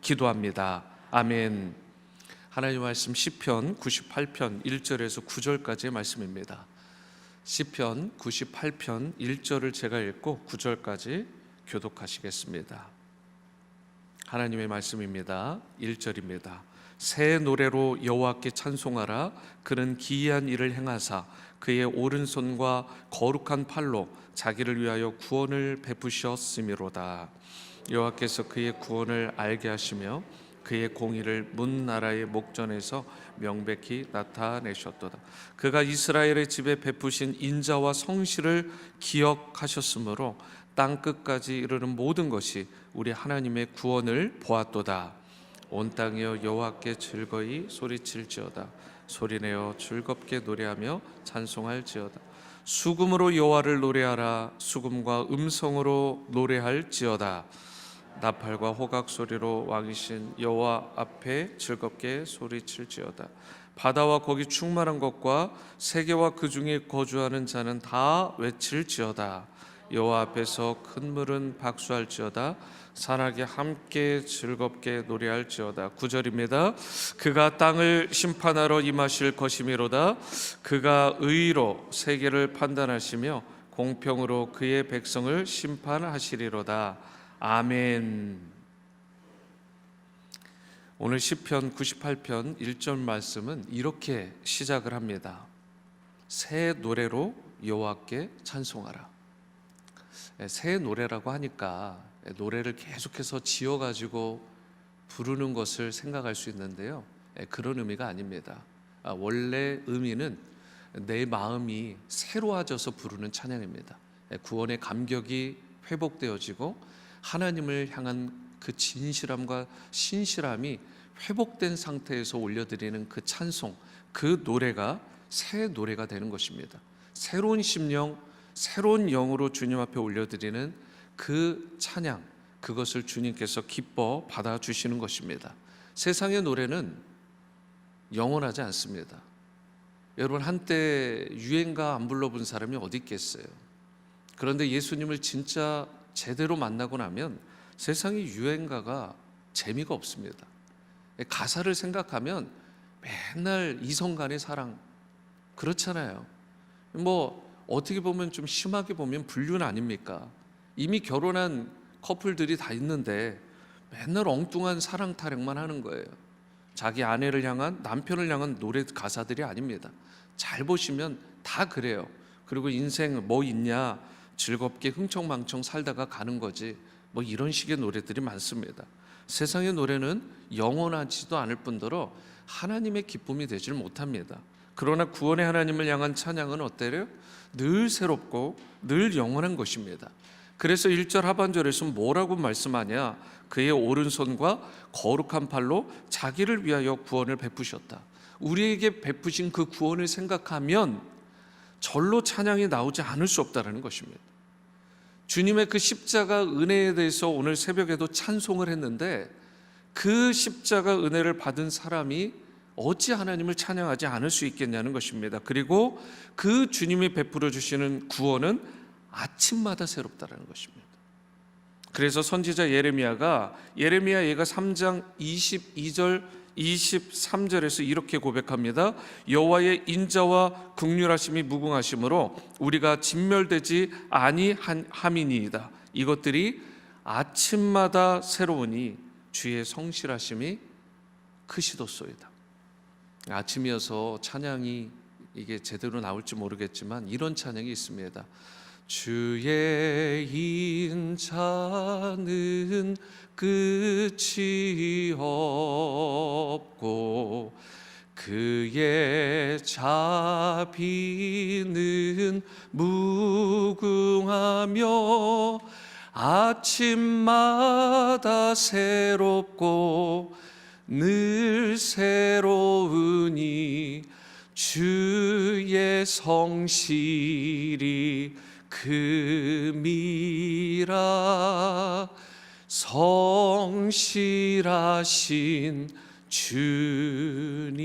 기도합니다. 아멘. 하나님 말씀 시편 98편 1절에서 9절까지의 말씀입니다. 시편 98편 1절을 제가 읽고 9절까지 교독하시겠습니다. 하나님의 말씀입니다. 1절입니다. 새 노래로 여호와께 찬송하라. 그는 기이한 일을 행하사 그의 오른손과 거룩한 팔로 자기를 위하여 구원을 베푸셨음이로다. 여호와께서 그의 구원을 알게 하시며 그의 공의를 문 나라의 목전에서 명백히 나타내셨도다. 그가 이스라엘의 집에 베푸신 인자와 성실을 기억하셨으므로 땅 끝까지 이르는 모든 것이 우리 하나님의 구원을 보았도다. 온 땅이여 여호와께 즐거이 소리칠지어다. 소리내어 즐겁게 노래하며 찬송할지어다. 수금으로 여호와를 노래하라. 수금과 음성으로 노래할지어다. 나팔과 호각 소리로 왕이신 여호와 앞에 즐겁게 소리칠지어다. 바다와 거기 충만한 것과 세계와 그 중에 거주하는 자는 다 외칠지어다. 여호와 앞에서 큰 물은 박수할지어다. 산악이 함께 즐겁게 노래할지어다. 9절입니다. 그가 땅을 심판하러 임하실 것이미로다. 그가 의로 세계를 판단하시며 공평으로 그의 백성을 심판하시리로다. 아멘. 오늘 시편 98편 1절 말씀은 이렇게 시작을 합니다. 새 노래로 여호와께 찬송하라. 새 노래라고 하니까 노래를 계속해서 지어가지고 부르는 것을 생각할 수 있는데요, 그런 의미가 아닙니다. 원래 의미는 내 마음이 새로워져서 부르는 찬양입니다. 구원의 감격이 회복되어지고 하나님을 향한 그 진실함과 신실함이 회복된 상태에서 올려드리는 그 찬송, 그 노래가 새 노래가 되는 것입니다. 새로운 심령, 새로운 영으로 주님 앞에 올려드리는 그 찬양, 그것을 주님께서 기뻐 받아주시는 것입니다. 세상의 노래는 영원하지 않습니다. 여러분, 한때 유행가 안 불러본 사람이 어디 있겠어요? 그런데 예수님을 진짜 제대로 만나고 나면 세상의 유행가가 재미가 없습니다. 가사를 생각하면 맨날 이성 간의 사랑, 그렇잖아요. 어떻게 보면 좀 심하게 보면 불륜 아닙니까? 이미 결혼한 커플들이 다 있는데 맨날 엉뚱한 사랑 타령만 하는 거예요. 자기 아내를 향한, 남편을 향한 노래 가사들이 아닙니다. 잘 보시면 다 그래요. 그리고 인생 뭐 있냐, 즐겁게 흥청망청 살다가 가는 거지, 이런 식의 노래들이 많습니다. 세상의 노래는 영원하지도 않을 뿐더러 하나님의 기쁨이 되질 못합니다. 그러나 구원의 하나님을 향한 찬양은 어때요? 늘 새롭고 늘 영원한 것입니다. 그래서 1절 하반절에서 뭐라고 말씀하냐? 그의 오른손과 거룩한 팔로 자기를 위하여 구원을 베푸셨다. 우리에게 베푸신 그 구원을 생각하면 절로 찬양이 나오지 않을 수 없다는 것입니다. 주님의 그 십자가 은혜에 대해서 오늘 새벽에도 찬송을 했는데, 그 십자가 은혜를 받은 사람이 어찌 하나님을 찬양하지 않을 수 있겠냐는 것입니다. 그리고 그 주님이 베풀어 주시는 구원은 아침마다 새롭다는 것입니다. 그래서 선지자 예레미야가 3장 22절 23절에서 이렇게 고백합니다. 여호와의 인자와 긍휼하심이 무궁하심으로 우리가 진멸되지 아니함이니이다. 이것들이 아침마다 새로우니 주의 성실하심이 크시도소이다. 아침이어서 찬양이 이게 제대로 나올지 모르겠지만 이런 찬양이 있습니다. 주의 인자는 끝이 없고 그의 자비는 무궁하며 아침마다 새롭고 늘 새로우니 주의 성실이 금이라. 성실하신 주님.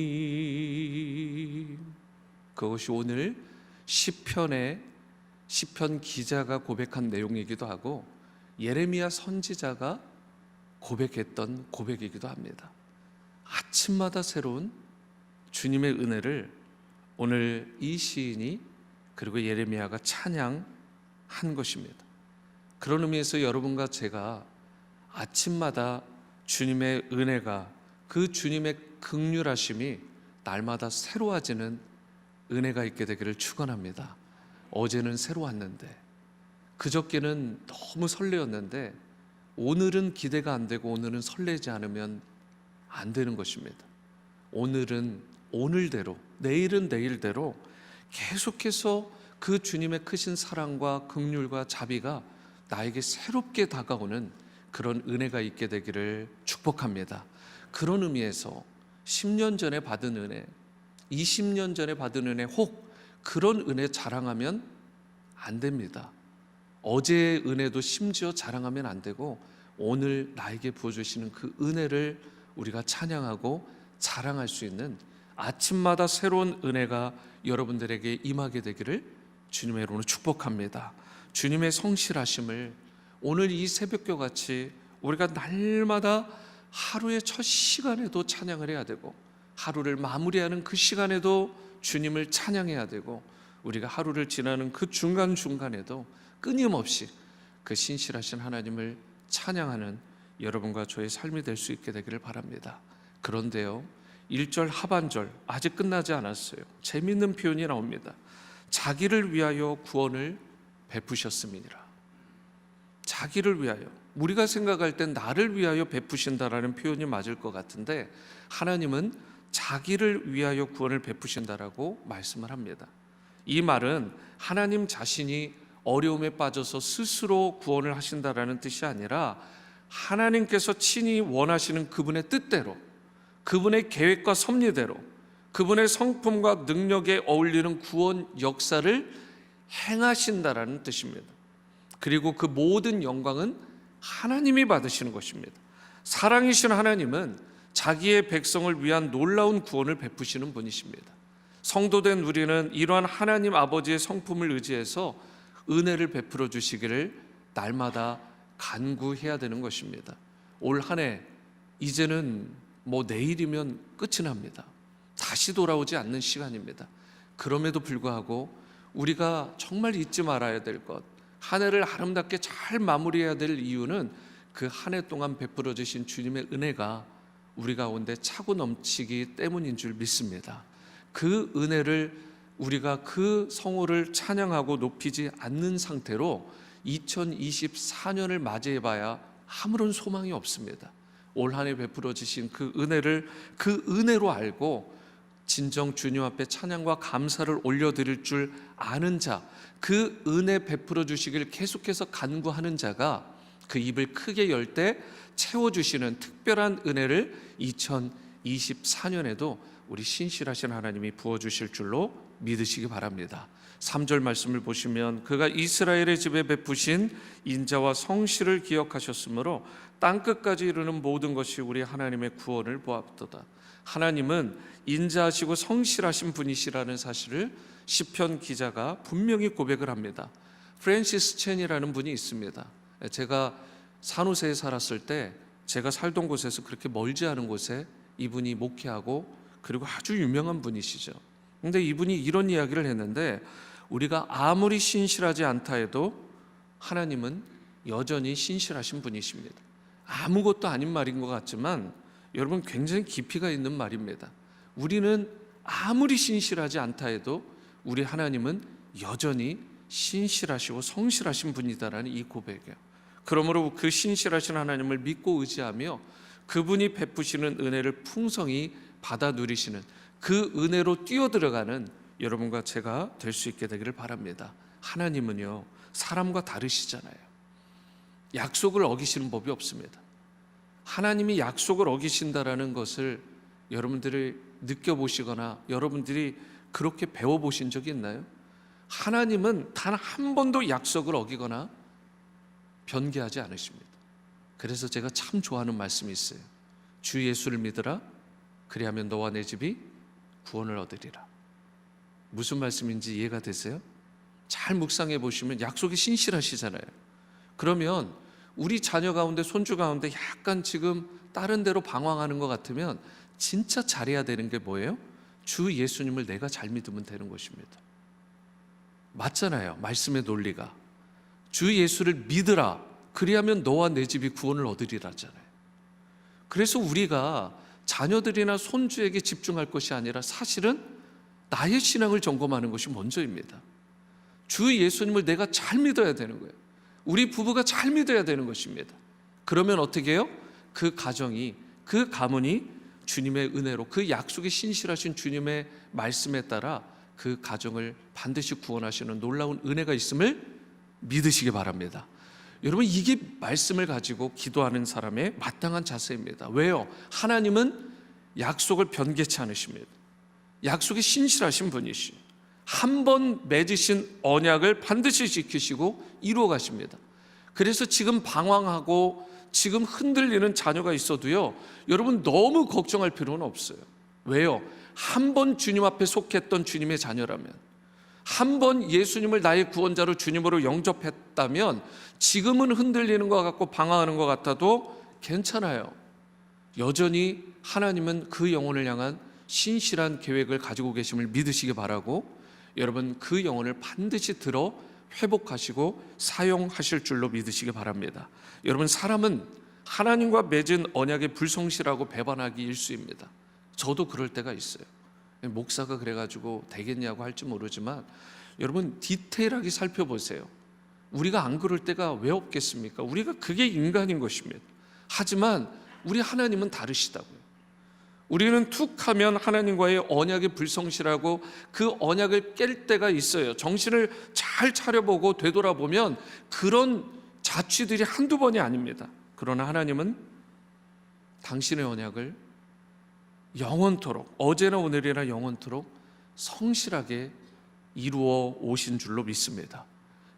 그것이 오늘 시편 기자가 고백한 내용이기도 하고 예레미야 선지자가 고백했던 고백이기도 합니다. 아침마다 새로운 주님의 은혜를 오늘 이 시인이 그리고 예레미야가 찬양한 것입니다. 그런 의미에서 여러분과 제가 아침마다 주님의 은혜가, 그 주님의 긍휼하심이 날마다 새로워지는 은혜가 있게 되기를 축원합니다. 어제는 새로웠는데, 그저께는 너무 설레었는데 오늘은 기대가 안 되고 오늘은 설레지 않으면 안 되는 것입니다. 오늘은 오늘대로, 내일은 내일대로 계속해서 그 주님의 크신 사랑과 긍휼과 자비가 나에게 새롭게 다가오는 그런 은혜가 있게 되기를 축복합니다. 그런 의미에서 10년 전에 받은 은혜, 20년 전에 받은 은혜, 혹 그런 은혜 자랑하면 안 됩니다. 어제의 은혜도 심지어 자랑하면 안 되고 오늘 나에게 부어주시는 그 은혜를 우리가 찬양하고 자랑할 수 있는 아침마다 새로운 은혜가 여러분들에게 임하게 되기를 주님의 이름으로 축복합니다. 주님의 성실하심을 오늘 이 새벽과 같이 우리가 날마다 하루의 첫 시간에도 찬양을 해야 되고, 하루를 마무리하는 그 시간에도 주님을 찬양해야 되고, 우리가 하루를 지나는 그 중간중간에도 끊임없이 그 신실하신 하나님을 찬양하는 여러분과 저의 삶이 될 수 있게 되기를 바랍니다. 그런데요, 1절 하반절 아직 끝나지 않았어요. 재미있는 표현이 나옵니다. 자기를 위하여 구원을 베푸셨음이니라. 자기를 위하여, 우리가 생각할 땐 나를 위하여 베푸신다라는 표현이 맞을 것 같은데, 하나님은 자기를 위하여 구원을 베푸신다라고 말씀을 합니다. 이 말은 하나님 자신이 어려움에 빠져서 스스로 구원을 하신다라는 뜻이 아니라 하나님께서 친히 원하시는 그분의 뜻대로, 그분의 계획과 섭리대로, 그분의 성품과 능력에 어울리는 구원 역사를 행하신다라는 뜻입니다. 그리고 그 모든 영광은 하나님이 받으시는 것입니다. 사랑이신 하나님은 자기의 백성을 위한 놀라운 구원을 베푸시는 분이십니다. 성도된 우리는 이러한 하나님 아버지의 성품을 의지해서 은혜를 베풀어 주시기를 날마다 간구해야 되는 것입니다. 올 한 해 이제는 내일이면 끝이 납니다. 다시 돌아오지 않는 시간입니다. 그럼에도 불구하고 우리가 정말 잊지 말아야 될 것, 한 해를 아름답게 잘 마무리해야 될 이유는 그 한 해 동안 베풀어 주신 주님의 은혜가 우리 가운데 차고 넘치기 때문인 줄 믿습니다. 그 은혜를 우리가 그 성호를 찬양하고 높이지 않는 상태로 2024년을 맞이해봐야 아무런 소망이 없습니다. 올 한 해 베풀어 주신 그 은혜를 그 은혜로 알고 진정 주님 앞에 찬양과 감사를 올려드릴 줄 아는 자, 그 은혜 베풀어 주시길 계속해서 간구하는 자가 그 입을 크게 열 때 채워주시는 특별한 은혜를 2024년에도 우리 신실하신 하나님이 부어주실 줄로 믿으시기 바랍니다. 3절 말씀을 보시면 그가 이스라엘의 집에 베푸신 인자와 성실을 기억하셨으므로 땅끝까지 이르는 모든 것이 우리 하나님의 구원을 보았도다. 하나님은 인자하시고 성실하신 분이시라는 사실을 시편 기자가 분명히 고백을 합니다. 프랜시스 첸이라는 분이 있습니다. 제가 산호세에 살았을 때 제가 살던 곳에서 그렇게 멀지 않은 곳에 이분이 목회하고 그리고 아주 유명한 분이시죠. 근데 이분이 이런 이야기를 했는데, 우리가 아무리 신실하지 않다 해도 하나님은 여전히 신실하신 분이십니다. 아무것도 아닌 말인 것 같지만 여러분 굉장히 깊이가 있는 말입니다. 우리는 아무리 신실하지 않다 해도 우리 하나님은 여전히 신실하시고 성실하신 분이다라는 이 고백이에요. 그러므로 그 신실하신 하나님을 믿고 의지하며 그분이 베푸시는 은혜를 풍성히 받아 누리시는, 그 은혜로 뛰어들어가는 여러분과 제가 될 수 있게 되기를 바랍니다. 하나님은요, 사람과 다르시잖아요. 약속을 어기시는 법이 없습니다. 하나님이 약속을 어기신다라는 것을 여러분들이 느껴보시거나 여러분들이 그렇게 배워보신 적이 있나요? 하나님은 단 한 번도 약속을 어기거나 변개하지 않으십니다. 그래서 제가 참 좋아하는 말씀이 있어요. 주 예수를 믿으라, 그리하면 너와 내 집이 구원을 얻으리라. 무슨 말씀인지 이해가 되세요? 잘 묵상해 보시면 약속이 신실하시잖아요. 그러면 우리 자녀 가운데, 손주 가운데 약간 지금 다른 데로 방황하는 것 같으면 진짜 잘해야 되는 게 뭐예요? 주 예수님을 내가 잘 믿으면 되는 것입니다. 맞잖아요, 말씀의 논리가. 주 예수를 믿으라, 그리하면 너와 내 집이 구원을 얻으리라잖아요. 그래서 우리가 자녀들이나 손주에게 집중할 것이 아니라 사실은 나의 신앙을 점검하는 것이 먼저입니다. 주 예수님을 내가 잘 믿어야 되는 거예요. 우리 부부가 잘 믿어야 되는 것입니다. 그러면 어떻게 해요? 그 가정이, 그 가문이 주님의 은혜로, 그 약속에 신실하신 주님의 말씀에 따라 그 가정을 반드시 구원하시는 놀라운 은혜가 있음을 믿으시기 바랍니다. 여러분, 이게 말씀을 가지고 기도하는 사람의 마땅한 자세입니다. 왜요? 하나님은 약속을 변개치 않으십니다. 약속에 신실하신 분이시죠. 한 번 맺으신 언약을 반드시 지키시고 이루어 가십니다. 그래서 지금 방황하고 지금 흔들리는 자녀가 있어도요, 여러분 너무 걱정할 필요는 없어요. 왜요? 한 번 주님 앞에 속했던 주님의 자녀라면, 한 번 예수님을 나의 구원자로 주님으로 영접했다면 지금은 흔들리는 것 같고 방황하는 것 같아도 괜찮아요. 여전히 하나님은 그 영혼을 향한 신실한 계획을 가지고 계심을 믿으시기 바라고, 여러분 그 영혼을 반드시 들어 회복하시고 사용하실 줄로 믿으시기 바랍니다. 여러분, 사람은 하나님과 맺은 언약에 불성실하고 배반하기 일쑤입니다. 저도 그럴 때가 있어요. 목사가 그래가지고 되겠냐고 할지 모르지만 여러분 디테일하게 살펴보세요. 우리가 안 그럴 때가 왜 없겠습니까? 우리가 그게 인간인 것입니다. 하지만 우리 하나님은 다르시다고요. 우리는 툭 하면 하나님과의 언약에 불성실하고 그 언약을 깰 때가 있어요. 정신을 잘 차려보고 되돌아보면 그런 자취들이 한두 번이 아닙니다. 그러나 하나님은 당신의 언약을 영원토록, 어제나 오늘이나 영원토록 성실하게 이루어 오신 줄로 믿습니다.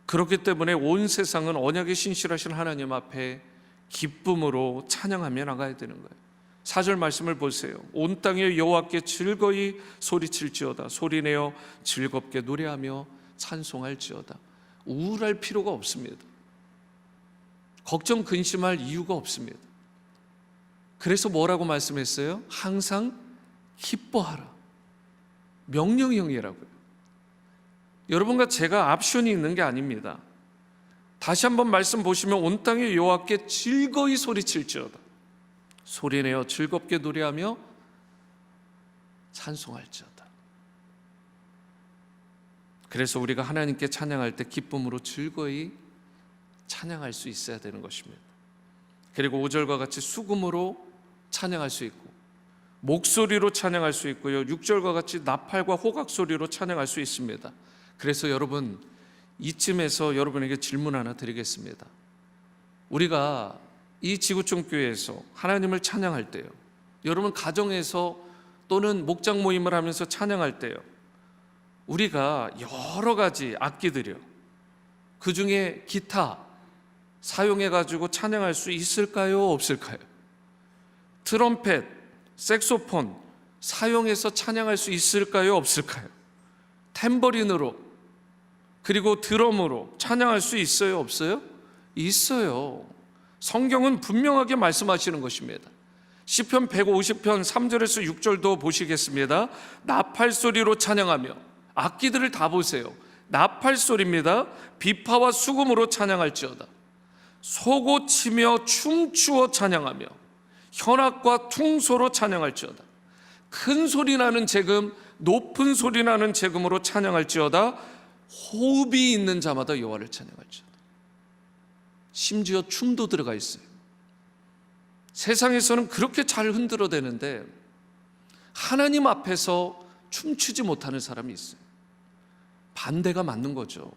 그렇기 때문에 온 세상은 언약에 신실하신 하나님 앞에 기쁨으로 찬양하며 나가야 되는 거예요. 4절 말씀을 보세요. 온 땅에 여호와께 즐거이 소리칠지어다. 소리내어 즐겁게 노래하며 찬송할지어다. 우울할 필요가 없습니다. 걱정 근심할 이유가 없습니다. 그래서 뭐라고 말씀했어요? 항상 기뻐하라. 명령형이라고요. 여러분과 제가 옵션이 있는 게 아닙니다. 다시 한번 말씀 보시면 온 땅에 여호와께 즐거이 소리칠지어다. 소리내어 즐겁게 노래하며 찬송할지어다. 그래서 우리가 하나님께 찬양할 때 기쁨으로 즐거이 찬양할 수 있어야 되는 것입니다. 그리고 5절과 같이 수금으로 찬양할 수 있고 목소리로 찬양할 수 있고요, 6절과 같이 나팔과 호각 소리로 찬양할 수 있습니다. 그래서 여러분, 이쯤에서 여러분에게 질문 하나 드리겠습니다. 우리가 이 지구촌 교회에서 하나님을 찬양할 때요, 여러분 가정에서 또는 목장 모임을 하면서 찬양할 때요, 우리가 여러 가지 악기들이요, 그 중에 기타 사용해가지고 찬양할 수 있을까요? 없을까요? 트럼펫, 색소폰 사용해서 찬양할 수 있을까요? 없을까요? 탬버린으로, 그리고 드럼으로 찬양할 수 있어요? 없어요? 있어요. 성경은 분명하게 말씀하시는 것입니다. 시편 150편 3절에서 6절도 보시겠습니다. 나팔 소리로 찬양하며, 악기들을 다 보세요. 나팔 소리입니다. 비파와 수금으로 찬양할지어다. 소고 치며 춤추어 찬양하며 현악과 퉁소로 찬양할지어다. 큰 소리 나는 재금, 높은 소리 나는 재금으로 찬양할지어다. 호흡이 있는 자마다 여호와를 찬양할지어다. 심지어 춤도 들어가 있어요. 세상에서는 그렇게 잘 흔들어대는데 하나님 앞에서 춤추지 못하는 사람이 있어요. 반대가 맞는 거죠.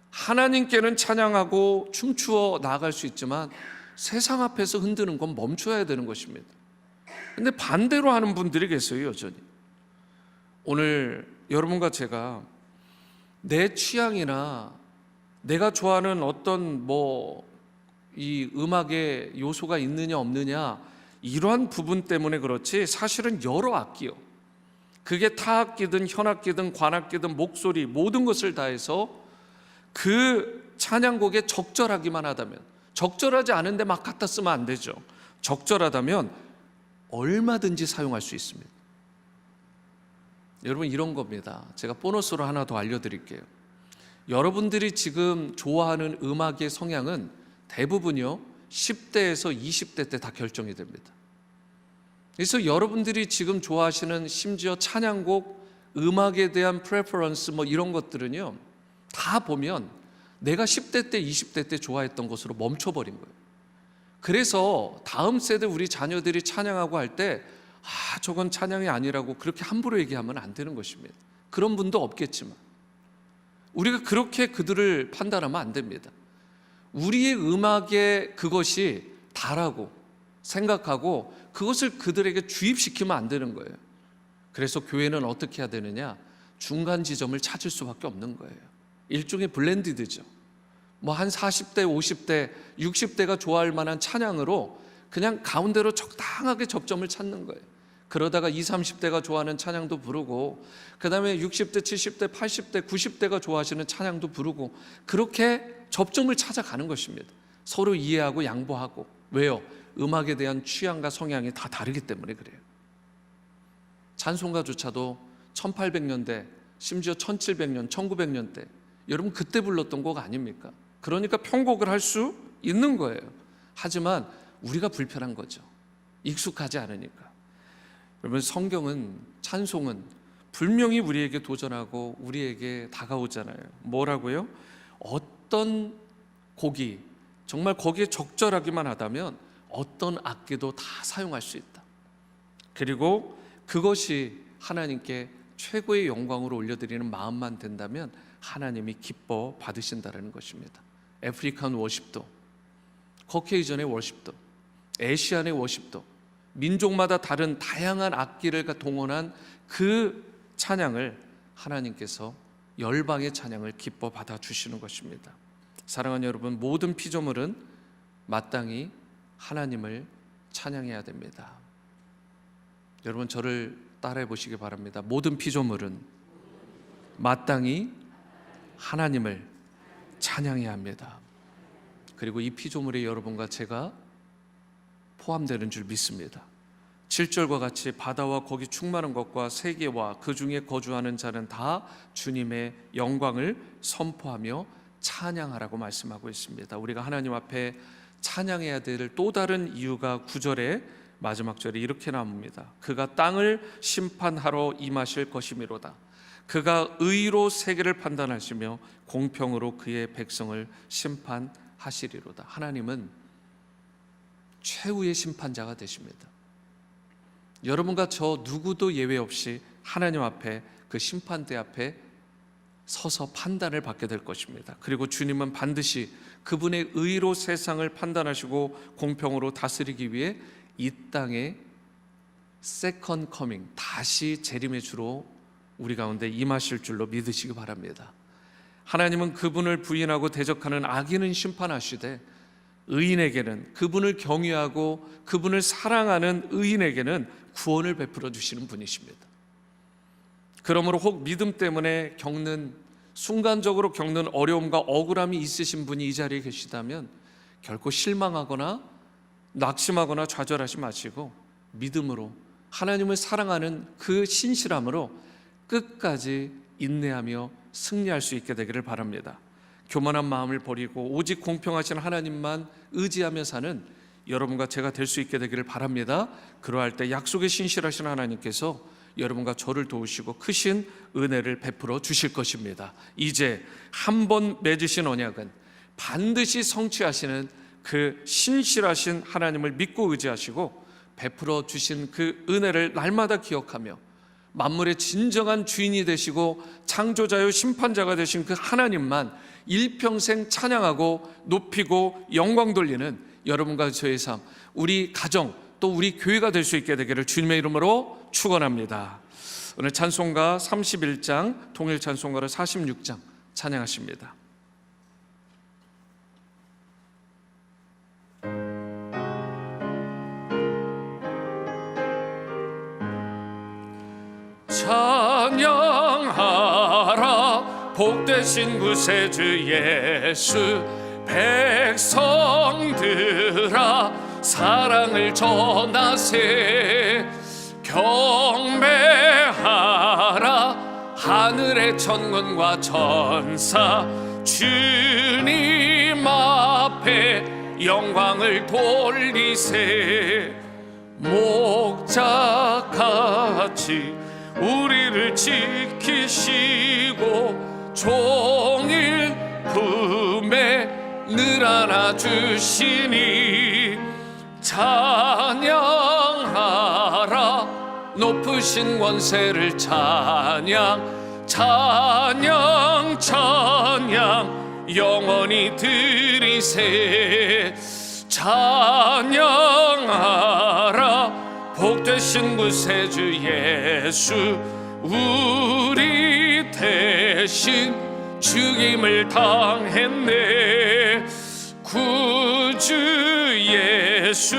하나님께는 찬양하고 춤추어 나아갈 수 있지만 세상 앞에서 흔드는 건 멈춰야 되는 것입니다. 근데 반대로 하는 분들이 계세요, 여전히. 오늘 여러분과 제가 내 취향이나 내가 좋아하는 어떤 이 음악의 요소가 있느냐 없느냐, 이러한 부분 때문에 그렇지 사실은 여러 악기요, 그게 타악기든 현악기든 관악기든 목소리 모든 것을 다해서 그 찬양곡에 적절하기만 하다면, 적절하지 않은데 막 갖다 쓰면 안 되죠. 적절하다면 얼마든지 사용할 수 있습니다. 여러분, 이런 겁니다. 제가 보너스로 하나 더 알려드릴게요. 여러분들이 지금 좋아하는 음악의 성향은 대부분요 10대에서 20대 때 다 결정이 됩니다. 그래서 여러분들이 지금 좋아하시는 심지어 찬양곡, 음악에 대한 프레퍼런스 이런 것들은요 다 보면 내가 10대 때 20대 때 좋아했던 것으로 멈춰버린 거예요. 그래서 다음 세대 우리 자녀들이 찬양하고 할 때 저건 찬양이 아니라고 그렇게 함부로 얘기하면 안 되는 것입니다. 그런 분도 없겠지만 우리가 그렇게 그들을 판단하면 안 됩니다. 우리의 음악에 그것이 다라고 생각하고 그것을 그들에게 주입시키면 안 되는 거예요. 그래서 교회는 어떻게 해야 되느냐? 중간 지점을 찾을 수밖에 없는 거예요. 일종의 블렌디드죠. 한 40대, 50대, 60대가 좋아할 만한 찬양으로 그냥 가운데로 적당하게 접점을 찾는 거예요. 그러다가 20, 30대가 좋아하는 찬양도 부르고, 그 다음에 60대, 70대, 80대, 90대가 좋아하시는 찬양도 부르고, 그렇게 접점을 찾아가는 것입니다. 서로 이해하고 양보하고. 왜요? 음악에 대한 취향과 성향이 다 다르기 때문에 그래요. 찬송가조차도 1800년대, 심지어 1700년, 1900년대, 여러분 그때 불렀던 곡 아닙니까? 그러니까 편곡을 할 수 있는 거예요. 하지만 우리가 불편한 거죠. 익숙하지 않으니까. 여러분, 성경은, 찬송은 분명히 우리에게 도전하고 우리에게 다가오잖아요. 뭐라고요? 어떤 곡이 정말 거기에 적절하기만 하다면 어떤 악기도 다 사용할 수 있다. 그리고 그것이 하나님께 최고의 영광으로 올려드리는 마음만 된다면 하나님이 기뻐 받으신다는 것입니다. 아프리칸 워십도, 커케이전의 워십도, 에시안의 워십도, 민족마다 다른 다양한 악기를 동원한 그 찬양을 하나님께서 열방의 찬양을 기뻐 받아주시는 것입니다. 사랑하는 여러분, 모든 피조물은 마땅히 하나님을 찬양해야 됩니다. 여러분, 저를 따라해 보시기 바랍니다. 모든 피조물은 마땅히 하나님을 찬양해야 합니다. 그리고 이 피조물에 여러분과 제가 포함되는 줄 믿습니다. 7절과 같이 바다와 거기 충만한 것과 세계와 그 중에 거주하는 자는 다 주님의 영광을 선포하며 찬양하라고 말씀하고 있습니다. 우리가 하나님 앞에 찬양해야 될 또 다른 이유가 9절에 마지막 절에 이렇게 나옵니다. 그가 땅을 심판하러 임하실 것이미로다. 그가 의로 세계를 판단하시며 공평으로 그의 백성을 심판하시리로다. 하나님은 최후의 심판자가 되십니다. 여러분과 저 누구도 예외 없이 하나님 앞에, 그 심판대 앞에 서서 판단을 받게 될 것입니다. 그리고 주님은 반드시 그분의 의로 세상을 판단하시고 공평으로 다스리기 위해 이 땅에 세컨 커밍, 다시 재림의 주로 우리 가운데 임하실 줄로 믿으시기 바랍니다. 하나님은 그분을 부인하고 대적하는 악인은 심판하시되 의인에게는, 그분을 경외하고 그분을 사랑하는 의인에게는 구원을 베풀어 주시는 분이십니다. 그러므로 혹 믿음 때문에 순간적으로 겪는 어려움과 억울함이 있으신 분이 이 자리에 계시다면 결코 실망하거나 낙심하거나 좌절하지 마시고 믿음으로, 하나님을 사랑하는 그 신실함으로 끝까지 인내하며 승리할 수 있게 되기를 바랍니다. 교만한 마음을 버리고 오직 공평하신 하나님만 의지하며 사는 여러분과 제가 될 수 있게 되기를 바랍니다. 그러할 때 약속에 신실하신 하나님께서 여러분과 저를 도우시고 크신 은혜를 베풀어 주실 것입니다. 이제 한 번 맺으신 언약은 반드시 성취하시는 그 신실하신 하나님을 믿고 의지하시고 베풀어 주신 그 은혜를 날마다 기억하며 만물의 진정한 주인이 되시고 창조자요 심판자가 되신 그 하나님만 일평생 찬양하고 높이고 영광 돌리는 여러분과 저의 삶, 우리 가정, 또 우리 교회가 될 수 있게 되기를 주님의 이름으로 축원합니다. 오늘 찬송가 31장, 통일 찬송가를 46장 찬양하십니다. 찬양하라 복되신 구세주 예수, 백성들아 사랑을 전하세. 경배하라 하늘의 천군과 천사, 주님 앞에 영광을 돌리세. 목자같이 우리를 지키시고 종일 품에 늘 안아주시니 찬양하라 높으신 권세를. 찬양 찬양 찬양 영원히 드리세. 찬양하라 복되신 구세주 예수, 우리 대신 죽임을 당했네. 구주 예수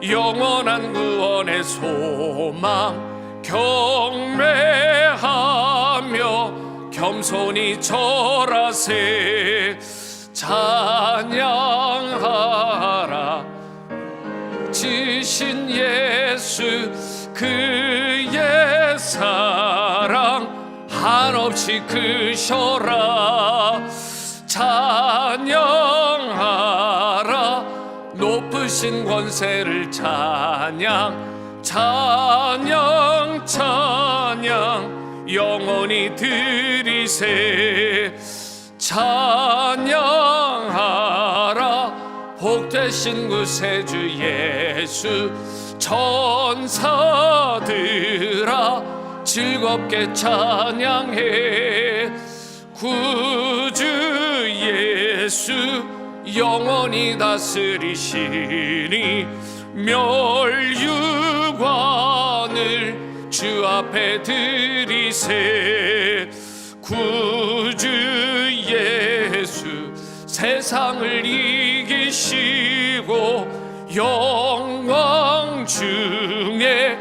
영원한 구원의 소망, 경배하며 겸손히 절하세. 찬양하라 지신 예수, 그의 사랑 한없이 크셔라. 찬양하라 높으신 권세를. 찬양 찬양 찬양 영원히 드리세. 찬양하라 복되신 구세주 예수, 천사들아 즐겁게 찬양해. 구주 예수 영원히 다스리시니 멸류관을 주 앞에 드리세. 구주 예수 세상을 이기시고 영광 중에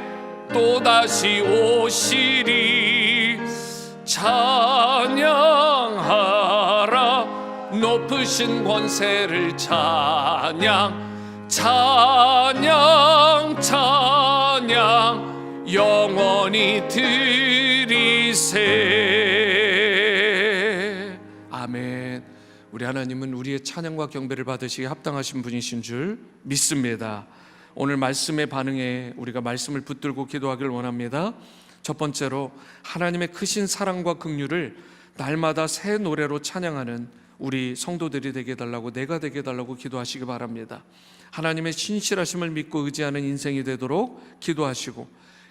또다시 오시리. 찬양하라 높으신 권세를. 찬양 찬양 찬양 영원히 드리세. 아멘. 우리 하나님은 우리의 찬양과 경배를 받으시기에 합당하신 분이신 줄 믿습니다. 오늘 말씀에 반응해 우리가 말씀을 붙들고 기도하기를 원합니다. 첫 번째로 하나님의 크신 사랑과 긍휼을 날마다 새 노래로 찬양하는 우리 성도들이 되게 해달라고, 내가 되게 해달라고 기도하시기 바랍니다. 하나님의 신실하심을 믿고 의지하는 인생이 되도록 기도하시고,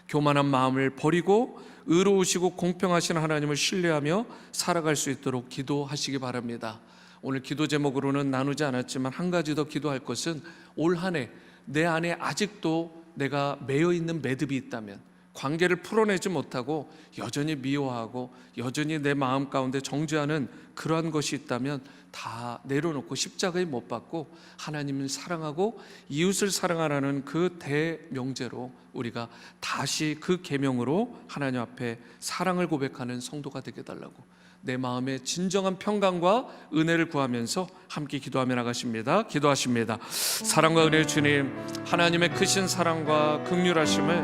교만한 마음을 버리고 의로우시고 공평하신 하나님을 신뢰하며 살아갈 수 있도록 기도하시기 바랍니다. 오늘 기도 제목으로는 나누지 않았지만 한 가지 더 기도할 것은, 올 한 해 내 안에 아직도 내가 매여 있는 매듭이 있다면, 관계를 풀어내지 못하고 여전히 미워하고 여전히 내 마음 가운데 정죄하는 그러한 것이 있다면 다 내려놓고 십자가에 못 박고 하나님을 사랑하고 이웃을 사랑하라는 그 대명제로 우리가 다시 그 계명으로 하나님 앞에 사랑을 고백하는 성도가 되게 해달라고, 내 마음에 진정한 평강과 은혜를 구하면서 함께 기도하며 나가십니다. 기도하십니다. 사랑과 은혜의 주님, 하나님의 크신 사랑과 긍휼하심을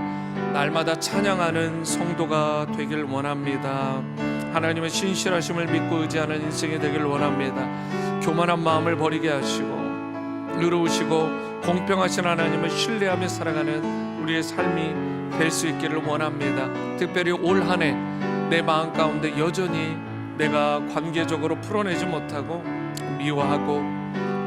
날마다 찬양하는 성도가 되길 원합니다. 하나님의 신실하심을 믿고 의지하는 인생이 되길 원합니다. 교만한 마음을 버리게 하시고 의로우시고 공평하신 하나님을 신뢰하며 살아가는 우리의 삶이 될 수 있기를 원합니다. 특별히 올 한 해 내 마음 가운데 여전히 내가 관계적으로 풀어내지 못하고 미워하고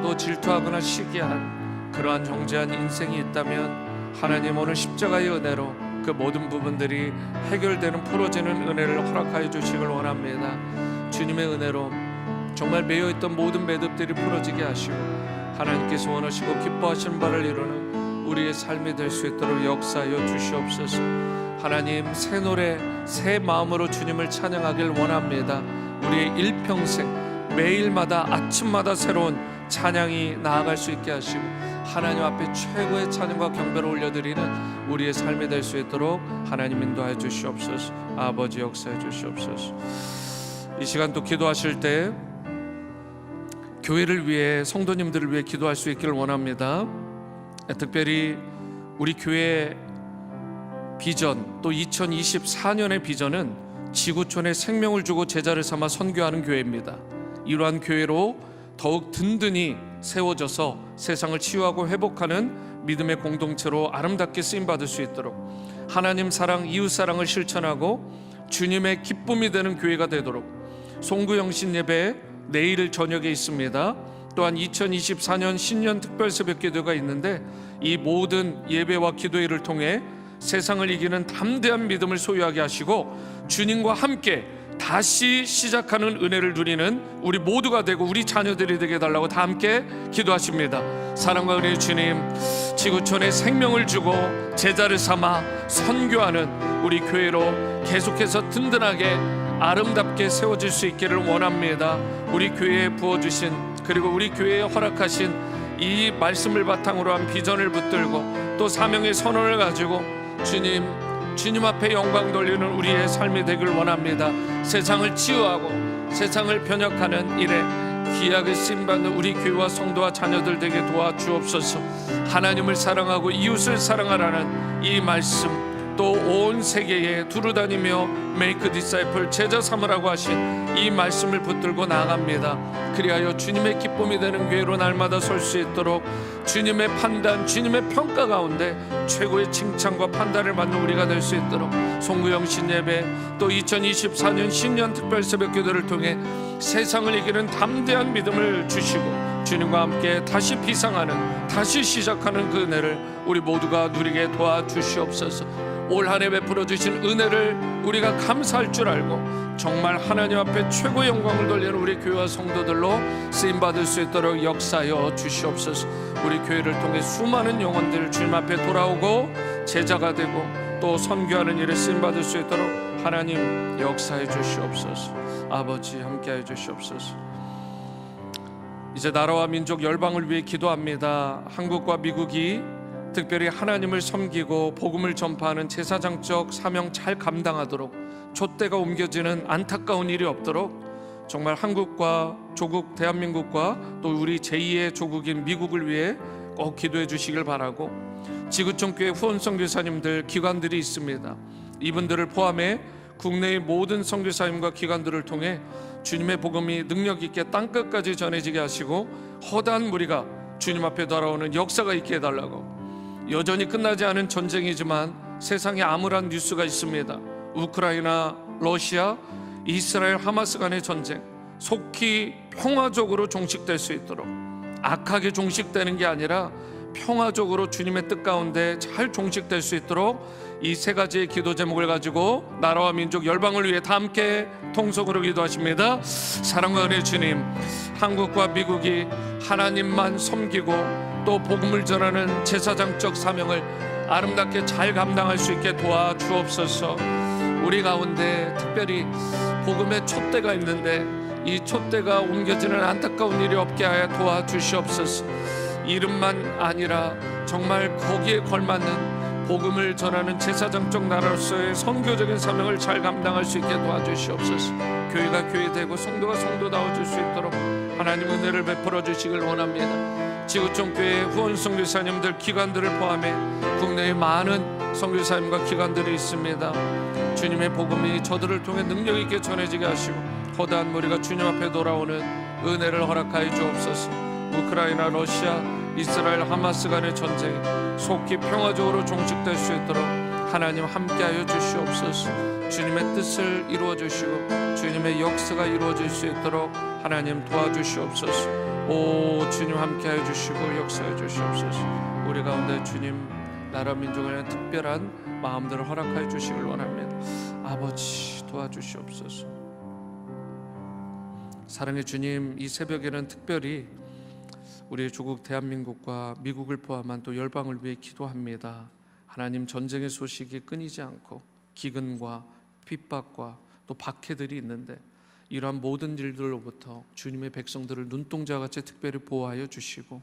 또 질투하거나 시기한 그러한 정죄한 인생이 있다면, 하나님 오늘 십자가의 은혜로 그 모든 부분들이 해결되는, 풀어지는 은혜를 허락하여 주시길 원합니다. 주님의 은혜로 정말 매여있던 모든 매듭들이 풀어지게 하시고 하나님께서 원하시고 기뻐하시는 바를 이루는 우리의 삶이 될 수 있도록 역사하여 주시옵소서. 하나님, 새 노래 새 마음으로 주님을 찬양하길 원합니다. 우리의 일평생 매일마다 아침마다 새로운 찬양이 나아갈 수 있게 하시고 하나님 앞에 최고의 찬양과 경배를 올려드리는 우리의 삶이 될 수 있도록 하나님 인도하여 주시옵소서. 아버지 역사해 주시옵소서. 이 시간 또 기도하실 때 교회를 위해, 성도님들을 위해 기도할 수 있기를 원합니다. 특별히 우리 교회 비전, 또 2024년의 비전은 지구촌에 생명을 주고 제자를 삼아 선교하는 교회입니다. 이러한 교회로 더욱 든든히 세워져서 세상을 치유하고 회복하는 믿음의 공동체로 아름답게 쓰임받을 수 있도록 하나님 사랑, 이웃 사랑을 실천하고 주님의 기쁨이 되는 교회가 되도록 송구영신 예배 내일 저녁에 있습니다. 또한 2024년 신년 특별 새벽 기도가 있는데 이 모든 예배와 기도회를 통해 세상을 이기는 담대한 믿음을 소유하게 하시고 주님과 함께 다시 시작하는 은혜를 누리는 우리 모두가 되고 우리 자녀들이 되게 해달라고 다 함께 기도하십니다. 사랑과 은혜의 주님, 지구촌에 생명을 주고 제자를 삼아 선교하는 우리 교회로 계속해서 든든하게 아름답게 세워질 수 있기를 원합니다. 우리 교회에 부어주신, 그리고 우리 교회에 허락하신 이 말씀을 바탕으로 한 비전을 붙들고 또 사명의 선언을 가지고 주님 앞에 영광 돌리는 우리의 삶이 되길 원합니다. 세상을 치유하고 세상을 변혁하는 일에 귀하게 쓰임받는 우리 교회와 성도와 자녀들 되게 도와주옵소서. 하나님을 사랑하고 이웃을 사랑하라는 이 말씀, 또 온 세계에 두루다니며 메이크 디사이플 제자 삼으라고 하신 이 말씀을 붙들고 나아갑니다. 그리하여 주님의 기쁨이 되는 교회로 날마다 설 수 있도록 주님의 판단, 주님의 평가 가운데 최고의 칭찬과 판단을 받는 우리가 될 수 있도록 송구영신 예배, 또 2024년 신년 특별 새벽 기도를 통해 세상을 이기는 담대한 믿음을 주시고 주님과 함께 다시 비상하는, 다시 시작하는 그 은혜를 우리 모두가 누리게 도와주시옵소서. 올 한 해 베풀어 주신 은혜를 우리가 감사할 줄 알고 정말 하나님 앞에 최고의 영광을 돌리는 우리 교회와 성도들로 쓰임받을 수 있도록 역사하여 주시옵소서. 우리 교회를 통해 수많은 영혼들 주님 앞에 돌아오고 제자가 되고 또 선교하는 일에 쓰임받을 수 있도록 하나님 역사해 주시옵소서. 아버지 함께해 주시옵소서. 이제 나라와 민족 열방을 위해 기도합니다. 한국과 미국이 특별히 하나님을 섬기고 복음을 전파하는 제사장적 사명 잘 감당하도록 촛대가 옮겨지는 안타까운 일이 없도록 정말 한국과 조국 대한민국과 또 우리 제2의 조국인 미국을 위해 꼭 기도해 주시길 바라고, 지구촌 교회 후원 선교사님들, 기관들이 있습니다. 이분들을 포함해 국내의 모든 선교사님과 기관들을 통해 주님의 복음이 능력 있게 땅끝까지 전해지게 하시고 허다한 무리가 주님 앞에 돌아오는 역사가 있게 해달라고. 여전히 끝나지 않은 전쟁이지만 세상에 암울한 뉴스가 있습니다. 우크라이나, 러시아, 이스라엘, 하마스 간의 전쟁 속히 평화적으로 종식될 수 있도록, 악하게 종식되는 게 아니라 평화적으로 주님의 뜻 가운데 잘 종식될 수 있도록 이 세 가지의 기도 제목을 가지고 나라와 민족 열방을 위해 다 함께 통성으로 기도하십니다. 사랑과 은혜의 주님, 한국과 미국이 하나님만 섬기고 또 복음을 전하는 제사장적 사명을 아름답게 잘 감당할 수 있게 도와주옵소서. 우리 가운데 특별히 복음의 촛대가 있는데 이 촛대가 옮겨지는 안타까운 일이 없게 하여 도와주시옵소서. 이름만 아니라 정말 거기에 걸맞는 복음을 전하는 제사장적 나라로서의 선교적인 사명을 잘 감당할 수 있게 도와주시옵소서. 교회가 교회되고 성도가 성도다워질 수 있도록 하나님 은혜를 베풀어 주시길 원합니다. 지구촌 교회 후원 선교사님들, 기관들을 포함해 국내에 많은 선교사님과 기관들이 있습니다. 주님의 복음이 저들을 통해 능력 있게 전해지게 하시고 허다한 무리가 주님 앞에 돌아오는 은혜를 허락하여 주옵소서. 우크라이나, 러시아, 이스라엘, 하마스 간의 전쟁이 속히 평화적으로 종식될 수 있도록 하나님 함께하여 주시옵소서. 주님의 뜻을 이루어 주시고 주님의 역사가 이루어질 수 있도록 하나님 도와주시옵소서. 오 주님 함께하여 주시고 역사해 주시옵소서. 우리 가운데 주님 나라 민족에 대한 특별한 마음들을 허락하여 주시길 원합니다. 아버지 도와주시옵소서. 사랑의 주님, 이 새벽에는 특별히 우리의 조국 대한민국과 미국을 포함한 또 열방을 위해 기도합니다. 하나님, 전쟁의 소식이 끊이지 않고 기근과 핍박과 또 박해들이 있는데 이러한 모든 일들로부터 주님의 백성들을 눈동자같이 특별히 보호하여 주시고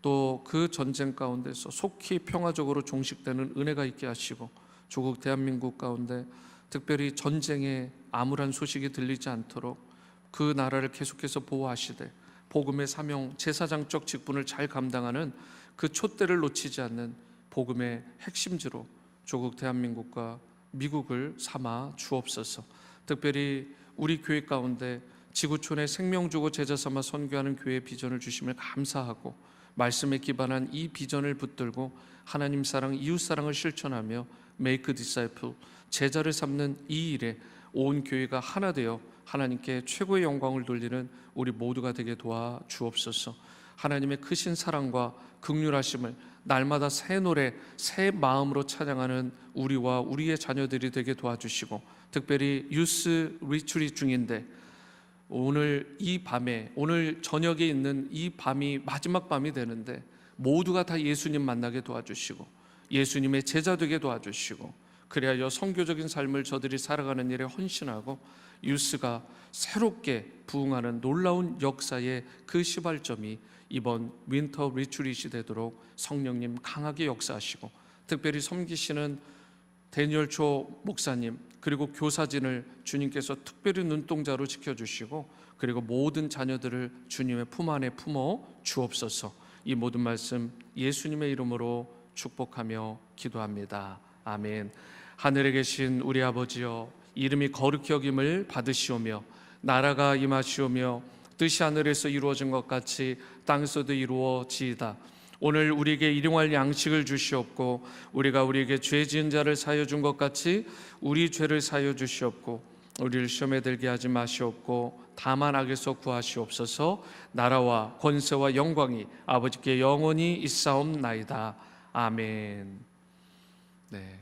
또 그 전쟁 가운데서 속히 평화적으로 종식되는 은혜가 있게 하시고 조국 대한민국 가운데 특별히 전쟁의 암울한 소식이 들리지 않도록 그 나라를 계속해서 보호하시되 복음의 사명, 제사장적 직분을 잘 감당하는 그 촛대를 놓치지 않는 복음의 핵심지로 조국 대한민국과 미국을 삼아 주옵소서. 특별히 우리 교회 가운데 지구촌에 생명 주고 제자 삼아 선교하는 교회의 비전을 주심을 감사하고, 말씀에 기반한 이 비전을 붙들고 하나님 사랑, 이웃 사랑을 실천하며 메이크 디사이플, 제자를 삼는 이 일에 온 교회가 하나 되어 하나님께 최고의 영광을 돌리는 우리 모두가 되게 도와 주옵소서. 하나님의 크신 사랑과 긍휼하심을 날마다 새 노래, 새 마음으로 찬양하는 우리와 우리의 자녀들이 되게 도와주시고, 특별히 유스 리트릿 중인데 오늘 이 밤에, 오늘 저녁에 있는 이 밤이 마지막 밤이 되는데 모두가 다 예수님 만나게 도와주시고 예수님의 제자 되게 도와주시고, 그리하여 선교적인 삶을 저들이 살아가는 일에 헌신하고 유스가 새롭게 부흥하는 놀라운 역사의 그 시발점이 이번 윈터 리트릿이 되도록 성령님 강하게 역사하시고, 특별히 섬기시는 데니얼초 목사님 그리고 교사진을 주님께서 특별히 눈동자로 지켜주시고, 그리고 모든 자녀들을 주님의 품 안에 품어 주옵소서. 이 모든 말씀 예수님의 이름으로 축복하며 기도합니다. 아멘. 하늘에 계신 우리 아버지여, 이름이 거룩히 여김을 받으시오며 나라가 임하시오며 뜻이 하늘에서 이루어진 것 같이 땅에서도 이루어지이다. 오늘 우리에게 일용할 양식을 주시옵고, 우리가 우리에게 죄 지은 자를 사하여 준 것 같이 우리 죄를 사하여 주시옵고, 우리를 시험에 들게 하지 마시옵고 다만 악에서 구하시옵소서. 나라와 권세와 영광이 아버지께 영원히 있사옵나이다. 아멘. 네.